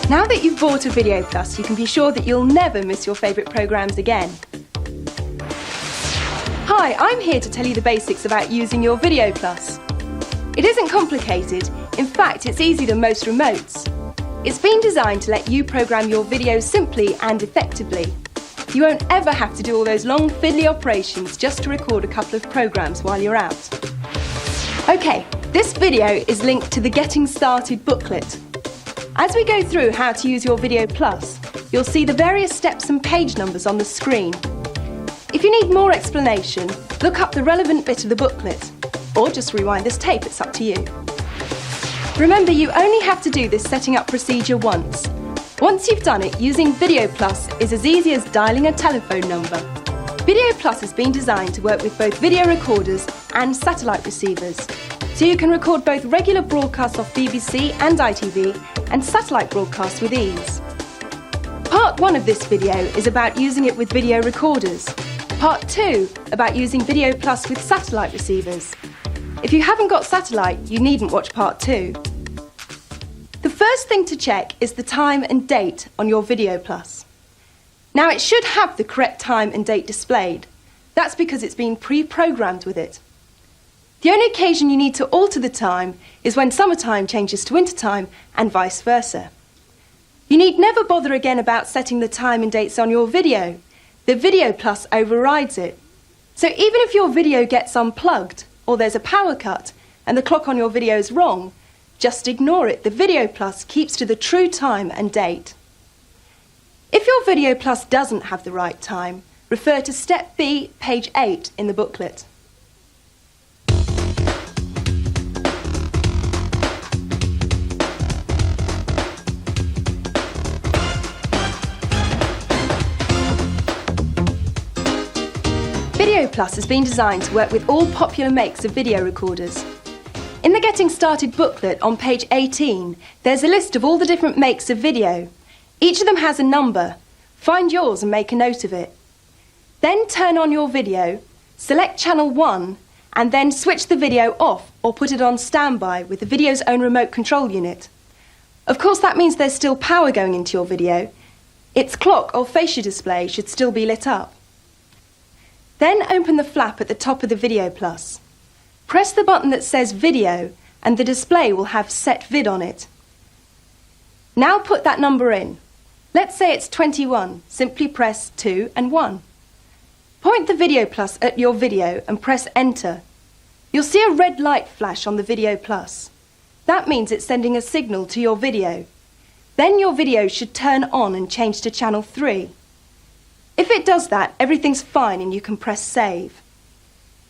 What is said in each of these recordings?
Now that you've bought a Video Plus, you can be sure that you'll never miss your favourite programmes again. Hi, I'm here to tell you the basics about using your Video Plus. It isn't complicated. In fact, it's easier than most remotes. It's been designed to let you programme your videos simply and effectively. You won't ever have to do all those long fiddly operations just to record a couple of programmes while you're out. OK, this video is linked to the Getting Started booklet. As we go through how to use your Video Plus, you'll see the various steps and page numbers on the screen. If you need more explanation, look up the relevant bit of the booklet, or just rewind this tape, it's up to you. Remember, you only have to do this setting up procedure once. Once you've done it, using Video Plus is as easy as dialing a telephone number. Video Plus has been designed to work with both video recorders and satellite receivers, so you can record both regular broadcasts off BBC and ITV and satellite broadcasts with ease. Part 1 of this video is about using it with video recorders. Part 2 about using Video Plus with satellite receivers. If you haven't got satellite, you needn't watch Part 2. The first thing to check is the time and date on your Video Plus. Now, it should have the correct time and date displayed. That's because it's been pre-programmed with it. The only occasion you need to alter the time is when summertime changes to wintertime and vice versa. You need never bother again about setting the time and dates on your video. The Video Plus overrides it. So even if your video gets unplugged or there's a power cut and the clock on your video is wrong, just ignore it. The Video Plus keeps to the true time and date. If your Video Plus doesn't have the right time, refer to Step B, page 8 in the booklet. Video Plus has been designed to work with all popular makes of video recorders. In the Getting Started booklet on page 18, there's a list of all the different makes of video. Each of them has a number. Find yours and make a note of it. Then turn on your video, select channel 1, and then switch the video off or put it on standby with the video's own remote control unit. Of course, that means there's still power going into your video. Its clock or fascia display should still be lit up. Then open the flap at the top of the Video Plus. Press the button that says Video and the display will have Set Vid on it. Now put that number in. Let's say it's 21. Simply press 2 and 1. Point the Video Plus at your video and press Enter. You'll see a red light flash on the Video Plus. That means it's sending a signal to your video. Then your video should turn on and change to channel 3. If it does that, everything's fine and you can press Save.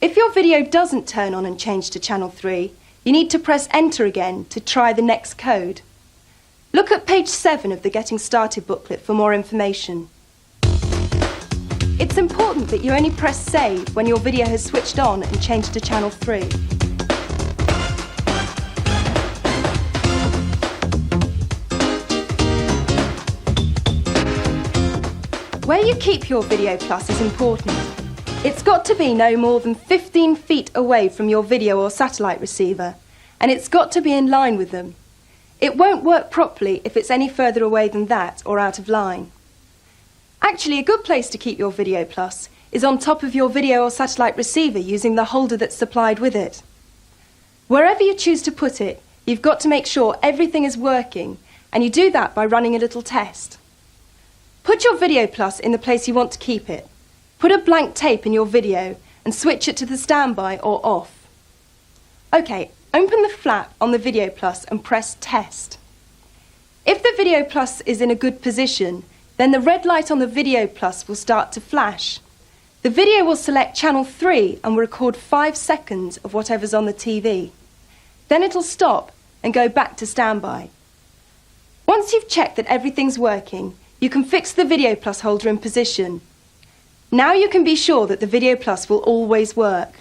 If your video doesn't turn on and change to channel 3, you need to press Enter again to try the next code. Look at page 7 of the Getting Started booklet for more information. It's important that you only press Save when your video has switched on and changed to channel 3. Where you keep your Video Plus is important. It's got to be no more than 15 feet away from your video or satellite receiver, and it's got to be in line with them. It won't work properly if it's any further away than that or out of line. Actually, a good place to keep your Video Plus is on top of your video or satellite receiver using the holder that's supplied with it. Wherever you choose to put it, you've got to make sure everything is working, and you do that by running a little test. Put your Video Plus in the place you want to keep it. Put a blank tape in your video and switch it to the standby or off. OK, open the flap on the Video Plus and press Test. If the Video Plus is in a good position, then the red light on the Video Plus will start to flash. The video will select channel 3 and will record 5 seconds of whatever's on the TV. Then it'll stop and go back to standby. Once you've checked that everything's working, you can fix the Video Plus holder in position. Now you can be sure that the Video Plus will always work.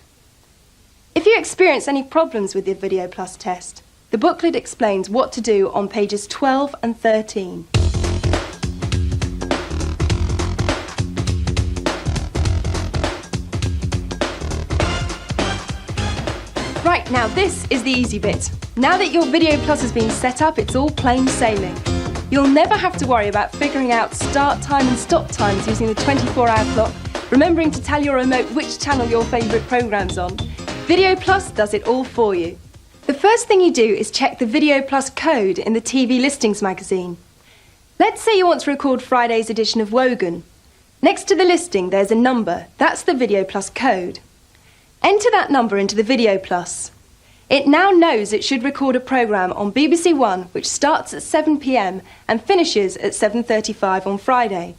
If you experience any problems with your Video Plus test, the booklet explains what to do on pages 12 and 13. Right, now this is the easy bit. Now that your Video Plus has been set up, it's all plain sailing. You'll never have to worry about figuring out start time and stop times using the 24-hour clock, remembering to tell your remote which channel your favourite program's on. Video Plus does it all for you. The first thing you do is check the Video Plus code in the TV listings magazine. Let's say you want to record Friday's edition of Wogan. Next to the listing there's a number, that's the Video Plus code. Enter that number into the Video Plus. It now knows it should record a programme on BBC One which starts at 7 p.m. and finishes at 7:35 on Friday.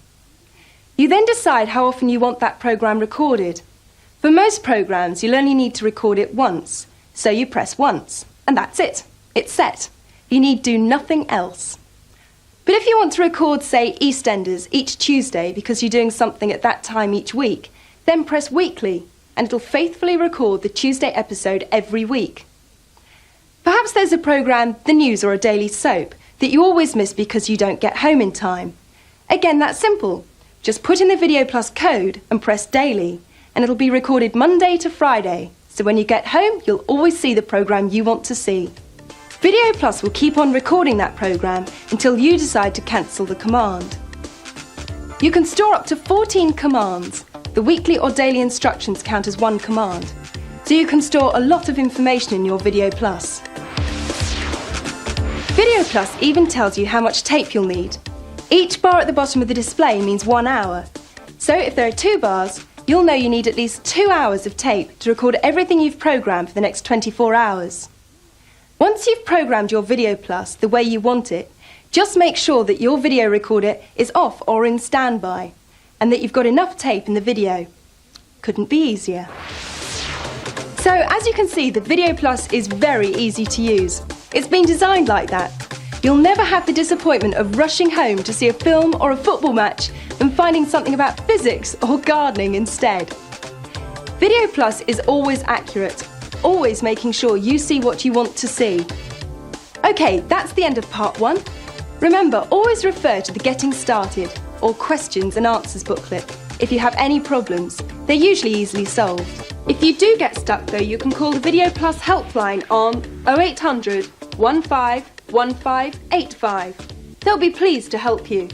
You then decide how often you want that programme recorded. For most programmes you'll only need to record it once, so you press once, and that's it. It's set. You need do nothing else. But if you want to record, say, EastEnders each Tuesday because you're doing something at that time each week, then press weekly, and it'll faithfully record the Tuesday episode every week. Perhaps there's a programme, the news or a daily soap, that you always miss because you don't get home in time. Again, that's simple. Just put in the Video Plus code and press daily, and it'll be recorded Monday to Friday, so when you get home, you'll always see the programme you want to see. Video Plus will keep on recording that programme until you decide to cancel the command. You can store up to 14 commands. The weekly or daily instructions count as one command, so you can store a lot of information in your Video Plus. Video Plus even tells you how much tape you'll need. Each bar at the bottom of the display means 1 hour. So if there are 2 bars, you'll know you need at least 2 hours of tape to record everything you've programmed for the next 24 hours. Once you've programmed your Video Plus the way you want it, just make sure that your video recorder is off or in standby, and that you've got enough tape in the video. Couldn't be easier. So, as you can see, the Video Plus is very easy to use. It's been designed like that. You'll never have the disappointment of rushing home to see a film or a football match and finding something about physics or gardening instead. Video Plus is always accurate, always making sure you see what you want to see. OK, that's the end of part 1. Remember, always refer to the Getting Started or Questions and Answers booklet if you have any problems. They're usually easily solved. If you do get stuck though, you can call the Video Plus helpline on 0800 15 1585. They'll be pleased to help you.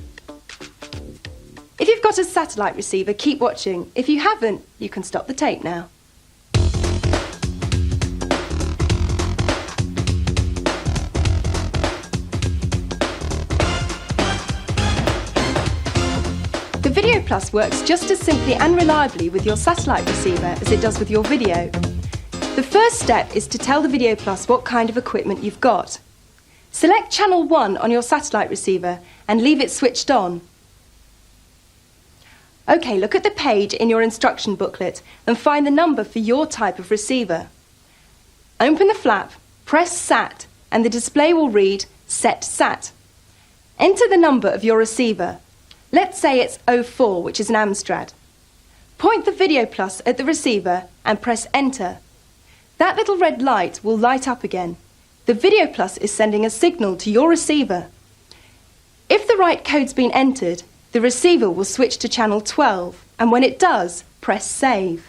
If you've got a satellite receiver, keep watching. If you haven't, you can stop the tape now. The Video Plus works just as simply and reliably with your satellite receiver as it does with your video. The first step is to tell the Video Plus what kind of equipment you've got. Select channel 1 on your satellite receiver and leave it switched on. OK, look at the page in your instruction booklet and find the number for your type of receiver. Open the flap, press SAT, and the display will read Set SAT. Enter the number of your receiver. Let's say it's 04, which is an Amstrad. Point the Video Plus at the receiver and press Enter. That little red light will light up again. The Video Plus is sending a signal to your receiver. If the right code's been entered, the receiver will switch to channel 12, and when it does, press Save.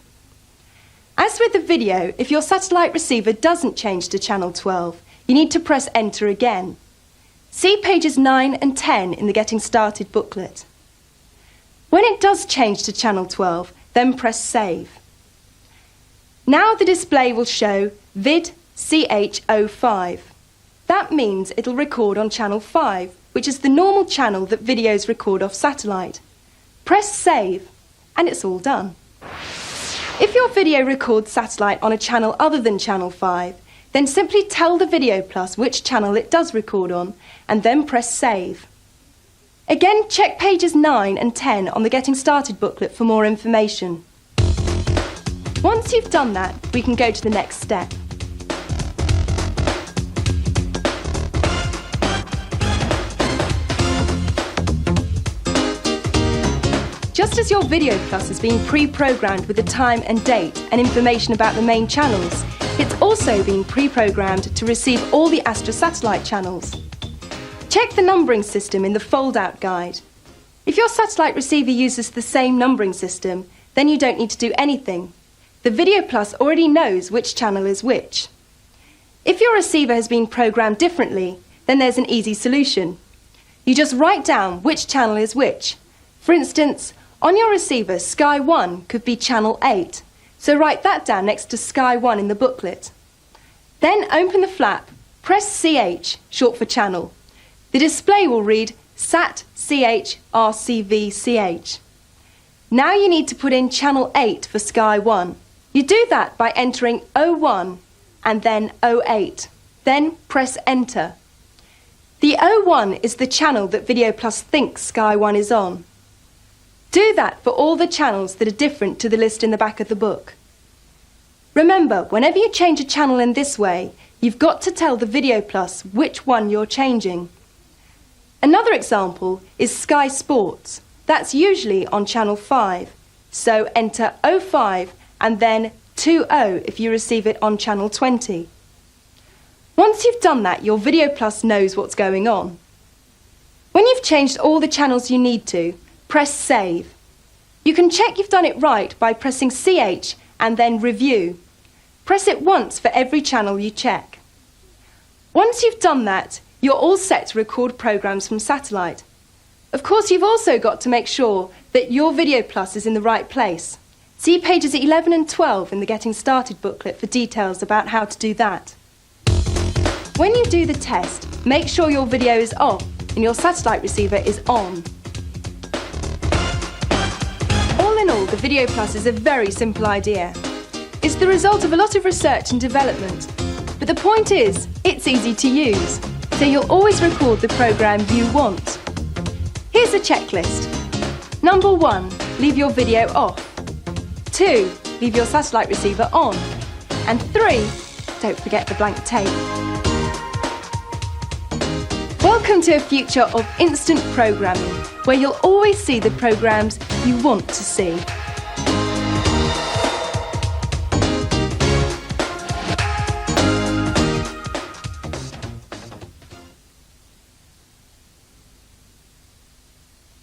As with the video, if your satellite receiver doesn't change to channel 12, you need to press Enter again. See pages 9 and 10 in the Getting Started booklet. When it does change to channel 12, then press Save. Now the display will show Vid CH05. That means it'll record on channel 5, which is the normal channel that videos record off satellite. Press Save, and it's all done. If your video records satellite on a channel other than channel 5, then simply tell the Video Plus which channel it does record on, and then press Save. Again, check pages 9 and 10 on the Getting Started booklet for more information. Once you've done that, we can go to the next step. Just as your Video Plus has been pre-programmed with the time and date and information about the main channels, it's also been pre-programmed to receive all the Astra satellite channels. Check the numbering system in the fold-out guide. If your satellite receiver uses the same numbering system, then you don't need to do anything. The Video Plus already knows which channel is which. If your receiver has been programmed differently, then there's an easy solution. You just write down which channel is which. For instance, on your receiver, Sky 1 could be channel 8, so write that down next to Sky 1 in the booklet. Then open the flap, press CH, short for channel. The display will read SAT CH RCV CH. Now you need to put in channel 8 for Sky 1. You do that by entering 01 and then 08. Then press enter. The 01 is the channel that Video Plus thinks Sky 1 is on. Do that for all the channels that are different to the list in the back of the book. Remember, whenever you change a channel in this way, you've got to tell the Video Plus which one you're changing. Another example is Sky Sports. That's usually on channel 5. So enter 05 and then 20 if you receive it on channel 20. Once you've done that, your Video Plus knows what's going on. When you've changed all the channels you need to, press Save. You can check you've done it right by pressing CH and then Review. Press it once for every channel you check. Once you've done that, you're all set to record programs from satellite. Of course, you've also got to make sure that your Video Plus is in the right place. See pages 11 and 12 in the Getting Started booklet for details about how to do that. When you do the test, make sure your video is off and your satellite receiver is on. All in all, the Video Plus is a very simple idea. It's the result of a lot of research and development, but the point is, it's easy to use, so you'll always record the program you want. Here's a checklist. Number 1, leave your video off. 2, leave your satellite receiver on. And 3, don't forget the blank tape. Welcome to a future of instant programming, where you'll always see the programs you want to see.